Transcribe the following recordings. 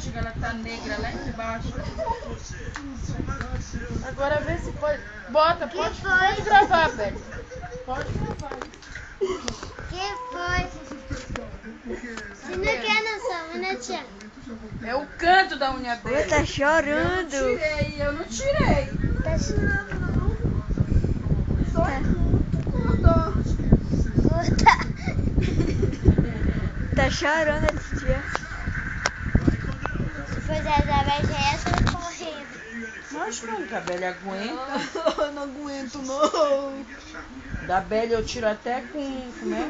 bexiga ela tá negra lá embaixo. Agora vê se pode. Bota, pode gravar, velho. Pode gravar. Que foi? Você não quer noção, né, tia? É o canto da unha dele. Tá chorando. Eu não tirei. Tá chorando. Tá chorando esse dia. Se for Zezé, vai ser essa correndo. Mas como que a Bélia aguenta? Eu não aguento, não. Da Bélia eu tiro até com... Como é?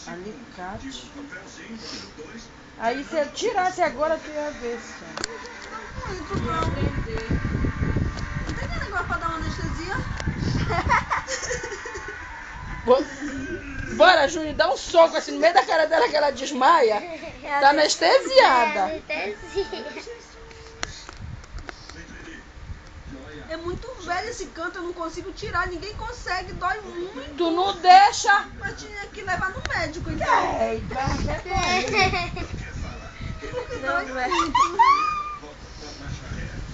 Alicate. Alicate. Aí se eu tirasse agora, tu ia ver só. Não tem negócio pra dar uma anestesia? Bora, Júnior, dá um soco assim no meio da cara dela que ela desmaia. Tá anestesiada. Anestesia. É muito velho esse canto, eu não consigo tirar, ninguém consegue, dói muito. Tu não deixa. Mas tinha que levar no médico, então. É, Dói muito.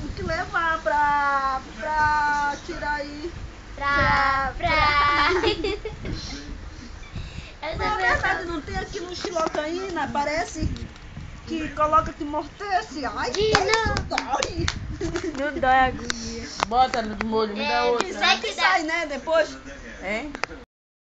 Tem que levar pra tirar aí. Na verdade, não tem aqui no xilocaína, parece que coloca que amortece. Ai, isso dói. Não dói a agonia. Bota no molho, me dá outra. Sai, Sai, né, depois. Hein?